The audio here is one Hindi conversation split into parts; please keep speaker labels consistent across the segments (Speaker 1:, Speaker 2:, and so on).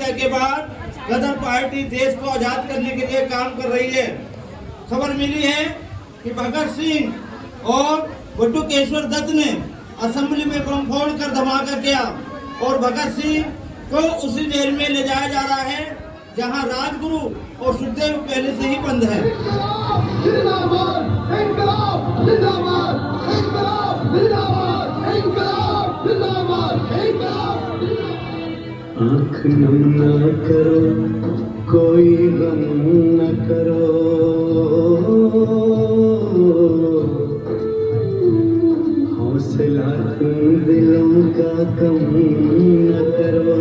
Speaker 1: धमाके के बाद गदर पार्टी देश को आजाद करने के लिए काम कर रही है। खबर मिली है कि भगत सिंह और बटुकेश्वर दत्त ने असेंबली में बम फोड़कर धमाका किया और भगत सिंह को उसी जेल में ले जाया जा रहा है जहां राजगुरु और सुखदेव पहले से ही बंद है।
Speaker 2: आँख नम न करो, कोई गम न करो, हौसला तुम दिलों का कम न करो।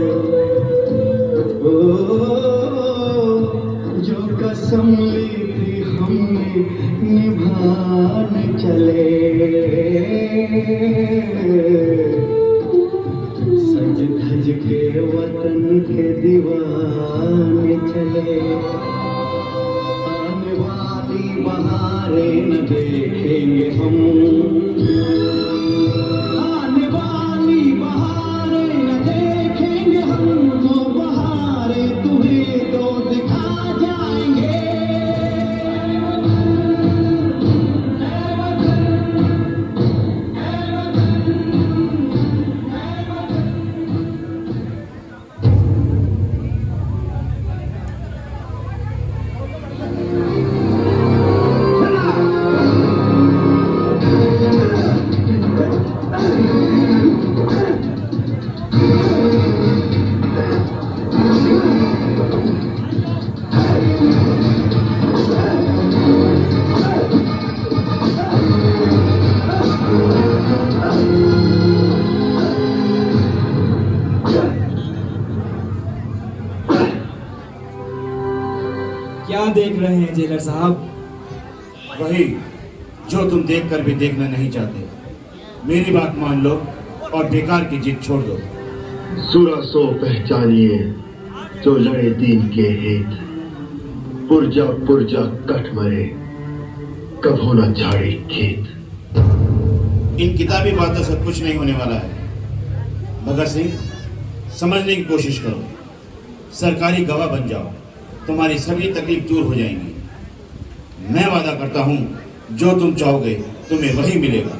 Speaker 2: ओ जो कसम ली थी हमने निभाने चले, सज धज के वतन के दीवाने चले। आने वाली बहारें न देखेंगे हम, आने वाली बहारें न देखेंगे हम, तो बहारें तुम्हें तो दिखा जाएंगे।
Speaker 3: क्या देख रहे हैं जेलर साहब?
Speaker 4: वही जो तुम देखकर भी देखना नहीं चाहते। मेरी बात मान लो और बेकार की जिद छोड़ दो।
Speaker 2: सुरा सो पहचानिए जो लड़े दीन के हित, पुरजा पुरजा कट मरे कब होना झाड़ी खेत।
Speaker 4: इन किताबी बातों से कुछ नहीं होने वाला है। भगत सिंह, समझने की कोशिश करो। सरकारी गवाह बन जाओ, तुम्हारी सभी तकलीफ दूर हो जाएंगी। मैं वादा करता हूं जो तुम चाहोगे तुम्हें वही मिलेगा।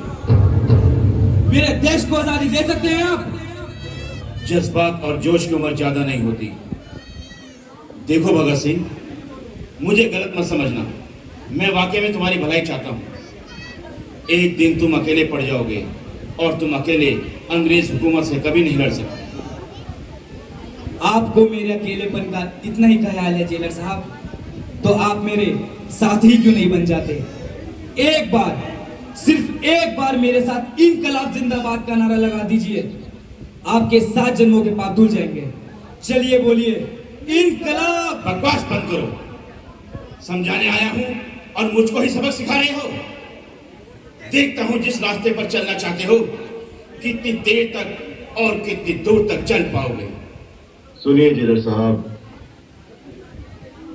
Speaker 3: मेरे देश को आजादी दे सकते हैं आप?
Speaker 4: जज्बात और जोश की उम्र ज्यादा नहीं होती। देखो भगत सिंह, मुझे गलत मत समझना, मैं वाकई में तुम्हारी भलाई चाहता हूं। एक दिन तुम अकेले पड़ जाओगे और तुम अकेले अंग्रेज हुकूमत से कभी नहीं लड़ सकते।
Speaker 3: आपको मेरे अकेलेपन का इतना ही ख्याल है जेलर साहब, तो आप मेरे साथी क्यों नहीं बन जाते? एक बार, सिर्फ एक बार मेरे साथ इनकलाब जिंदाबाद का नारा लगा दीजिए, आपके 7 जन्मों के पाप धुल जाएंगे। चलिए बोलिए, इनकलाब।
Speaker 4: बकवास बंद करो। समझाने आया हूं और मुझको ही सबक सिखा रहे हो। देखता हूं जिस रास्ते पर चलना चाहते हो कितनी देर तक और कितनी दूर तक चल पाओगे।
Speaker 2: सुनिए जेलर साहब,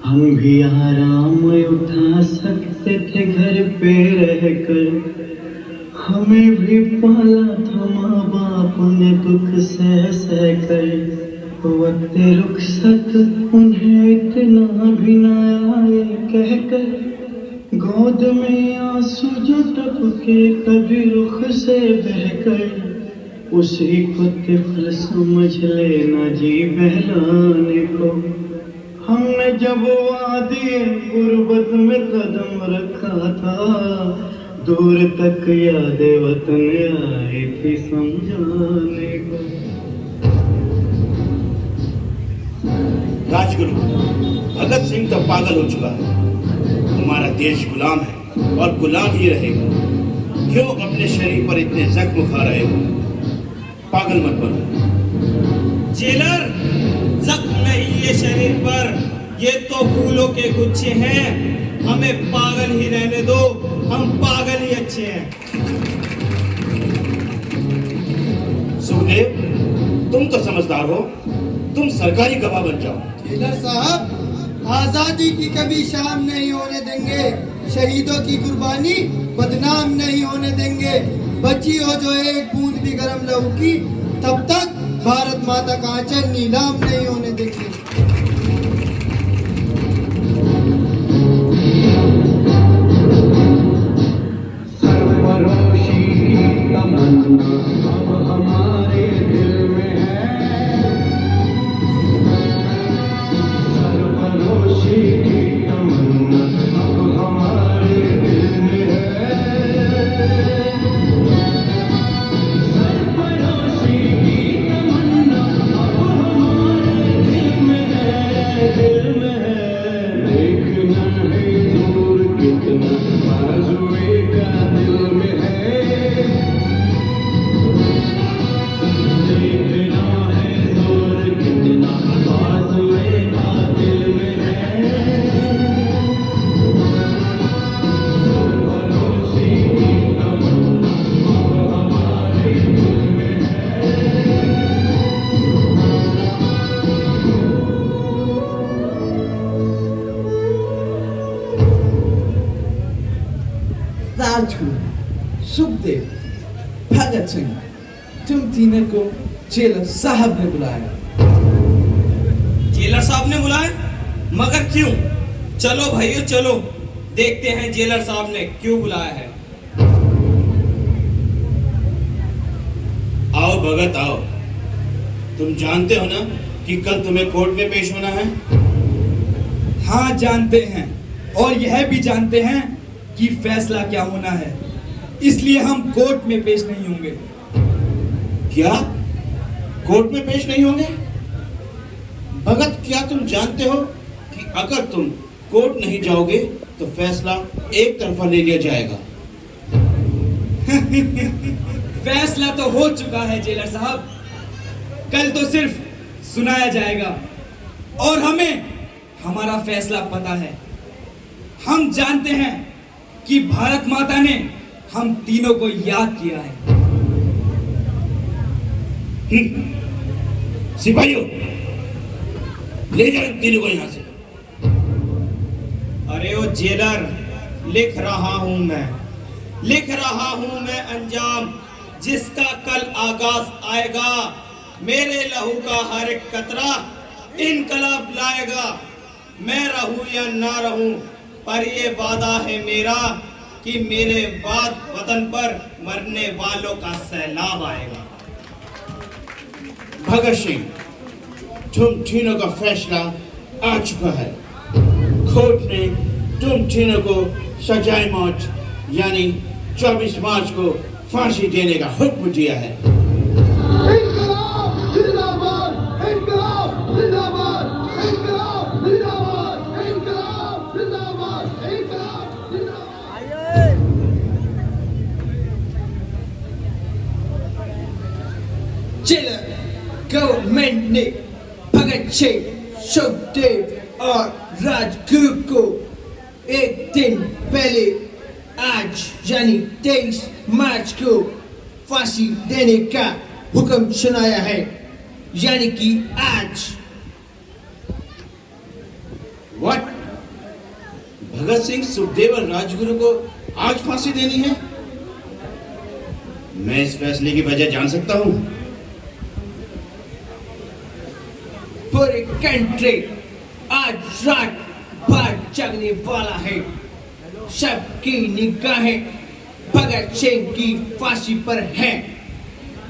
Speaker 2: हम भी आराम उठा सकते थे घर पे रहकर, हमें भी पाला था माँ बाप ने दुख सह कर। वक्त रुखसत उन्हें इतना भी न आए कहकर, गोद में आंसू जो टपके कभी रुख से बहकर, उसी को तिफल समझ लेना जी बहलाने को। हमने जब वादी गुर्बत में कदम रखा था, दूर तक याद वतन आई थी समझाने को।
Speaker 4: राजगुरु भगत सिंह तो पागल हो चुका है। तुम्हारा देश गुलाम है और गुलाम ही रहेगा। क्यों अपने शरीर पर इतने जख्म खा रहे हो? पागल मत बनो।
Speaker 1: जेलर, जख्म नहीं ये शरीर पर, ये तो फूलों के गुच्छे हैं। हमें पागल ही रहने दो, हम पागल ही अच्छे हैं।
Speaker 4: सुखदेव, तुम तो समझदार हो, तुम सरकारी गवाह बन जाओ।
Speaker 5: जेलर साहब, आजादी की कभी शाम नहीं होने देंगे, शहीदों की कुर्बानी बदनाम नहीं होने देंगे। बची हो जो एक बूंद भी गरम लहू की, तब तक भारत माता का आंचल नीलाम नहीं होने देंगे।
Speaker 2: सरफरोशी की तमन्ना अब हमारे दिल में है, सरफरोशी की तमन्ना अब हमारे दिल में है, सरफरोशी की तमन्ना अब हमारे दिल में है, दिल में है। देखना है दूर कितना बाजुए का दिल में है, देखना है दूर कितना बाजुए का दिल में है, सरफरोशी की तमन्ना अब हमारे दिल में है।
Speaker 3: राजगुरु, सुखदेव, भगत सिंह, तुम तीनों को जेलर साहब ने बुलाया।
Speaker 6: जेलर साहब ने बुलाया? मगर क्यों? चलो भाइयों चलो, देखते हैं जेलर साहब ने क्यों बुलाया है।
Speaker 4: आओ भगत आओ। तुम जानते हो ना कि कल तुम्हें कोर्ट में पेश होना है।
Speaker 3: हाँ जानते हैं, और यह भी जानते हैं कि फैसला क्या होना है, इसलिए हम कोर्ट में पेश नहीं होंगे।
Speaker 4: क्या कोर्ट में पेश नहीं होंगे? भगत क्या तुम जानते हो कि अगर तुम कोर्ट नहीं जाओगे तो फैसला एक तरफा ले लिया जाएगा।
Speaker 3: फैसला तो हो चुका है जेलर साहब, कल तो सिर्फ सुनाया जाएगा और हमें हमारा फैसला पता है। हम जानते हैं कि भारत माता ने हम तीनों को याद किया है।
Speaker 4: सिपाहियों ले जाओ तीनों को यहां से।
Speaker 6: अरे ओ जेलर, लिख रहा हूं मैं अंजाम जिसका कल आगाज आएगा। मेरे लहू का हर एक कतरा इनकलाब लाएगा। मैं रहूं या ना रहूं, पर ये वादा है मेरा कि मेरे बाद वतन पर मरने वालों का सैलाब आएगा।
Speaker 4: भगत सिंह, तुम तीनों का फैसला आ चुका है। कोर्ट ने तुम तीनों को सजाए मौत यानी 24 मार्च को फांसी देने का हुक्म दिया है।
Speaker 5: इनकलाब जिंदाबाद, इनकलाब जिंदाबाद, इनकलाब जिंदाबाद, इनकलाब जिंदाबाद, इनकलाब जिंदाबाद।
Speaker 3: जेलर गवर्नमेंट ने भगत सिंह, सुखदेव और राजगुरु को एक दिन पहले आज यानी 23 मार्च को फांसी देने का हुक्म सुनाया है, यानी कि आज।
Speaker 4: व्हाट? भगत सिंह, सुखदेव और राजगुरु को आज फांसी देनी है? मैं इस फैसले की वजह जान सकता हूं?
Speaker 3: पूरे कंट्री आज रात भर जगने वाला है। सबकी निगाहें भगत सिंह की फांसी पर है।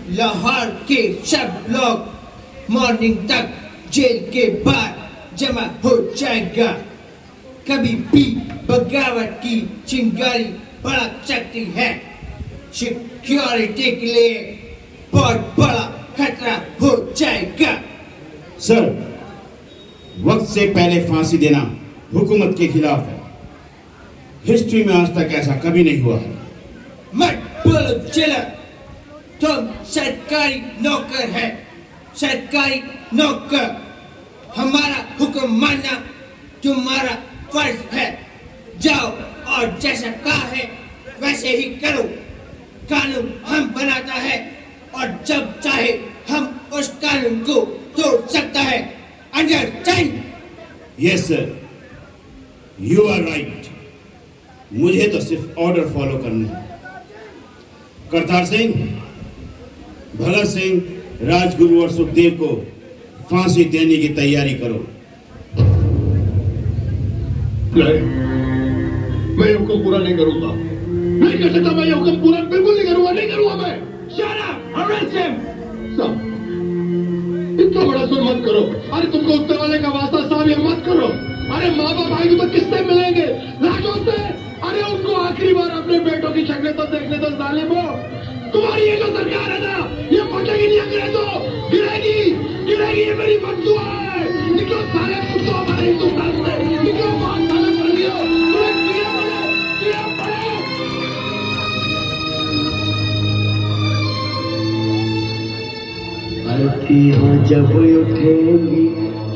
Speaker 3: लाहौर के सब लोग मॉर्निंग तक जेल के बाहर जमा हो जाएगा। कभी भी बगावत की चिंगारी भड़क सकती है। सिक्योरिटी के लिए बहुत बड़ा खतरा हो जाएगा।
Speaker 4: सर, वक्त से पहले फांसी देना हुकूमत के खिलाफ है। हिस्ट्री में आज तक ऐसा कभी नहीं हुआ है।
Speaker 3: मत बोलो जेलर, तुम सरकारी नौकर है, सरकारी नौकर। हमारा हुक्म मानना तुम्हारा फर्ज है। जाओ और जैसा कहा है वैसे ही करो। कानून हम बनाता है और जब चाहे हम उस कानून को तोड़ सकता है। Understand?
Speaker 4: Yes sir, you are right. मुझे तो सिर्फ ऑर्डर फॉलो करना है। करतार सिंह, भगत सिंह, राजगुरु और सुखदेव को फांसी देने की तैयारी करो।
Speaker 7: नहीं, मैं ये हुक्म पूरा नहीं करूंगा। नहीं कर सकता मैं ये हुक्म पूरा, बिल्कुल नहीं करूंगा, नहीं करूंगा मैं।
Speaker 3: Shut up! Arrest him!
Speaker 7: साहब, इतना बड़ा सुर मत करो। अरे तुमको उत्तर वाले का वास्ता साहब, ये मत करो। अरे माँ बाप आएंगे तो किससे मिलेंगे? लाशों से। अरे उनको आखिरी बार अपने बेटों की शक्लें तो देखने दो जालिमो। तुम्हारी ये जो सरकार है ना, ये फटेगी नहीं अंग्रेजों, गिरेगी, गिरेगी। ये मेरी बददुआ है। निकलो साले कुत्तों हमारे हिंदुस्तान से, निकलो बात साले कर लियो। तुम्हें कीड़े पड़े, कीड़े पड़े।
Speaker 2: आरतियाँ जब उठेंगी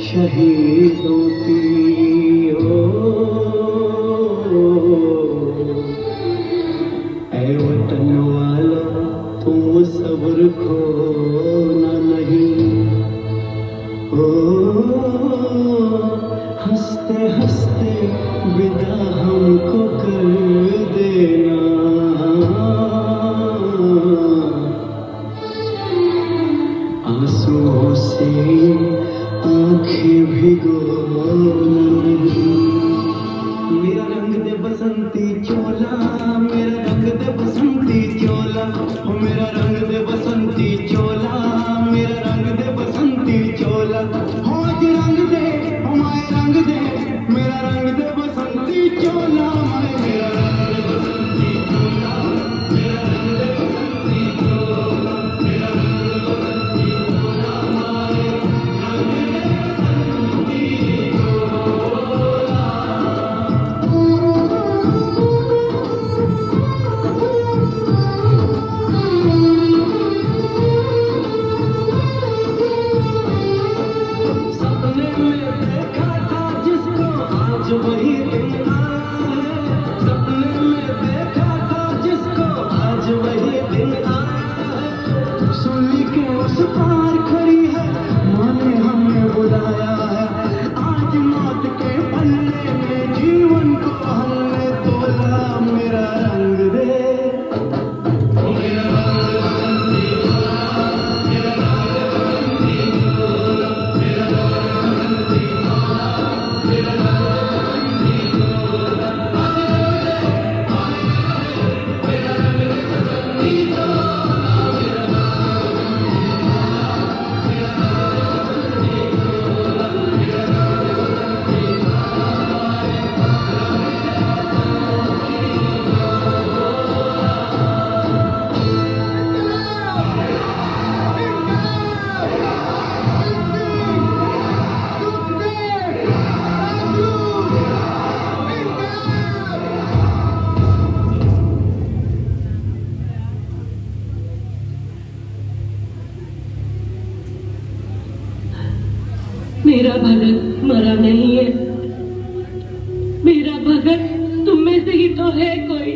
Speaker 2: शहीदों की, ओ ऐ वतन वाला तुम सब्र खोना नहीं। ओ हंसते हंसते विदा हमको कर देना। आंसुओं से आंखें भिगोना नहीं। मेरा रंग दे बसंती चोला, मेरा रंग दे बसंती चोला, मेरा रंग दे बसंती चोला, मेरा रंग दे बसंती चोला। हो जी रंग दे, हमारे रंग दे, मेरा रंग दे बसंती चोला, मेरा रंग दे बसंती चोला, मेरा रंग दे बसंती चोला, मेरा रंग दे बसंती चोला, हमारे रंग दे बसंती सपने में देखा था जिसको आज वही दिन आया है। सपने में देखा था जिसको आज वही दिन आया है। सुनी के उस पार खड़ी है, माँ ने हमें बुलाया है। आज मौत के पल्ले में जीवन को हमने तोला। मेरा रंग दे, मेरा रंग दे बसंती चोला, मेरा रंग दे बसंती चोला, मेरा रंग दे बसंती चोला, मेरा रंग दे बसंती चोला। मेरा रंग दे बसंती चोला, मेरा रंग
Speaker 8: मेरा भगत मरा नहीं है। मेरा भगत तुम में से ही तो है कोई।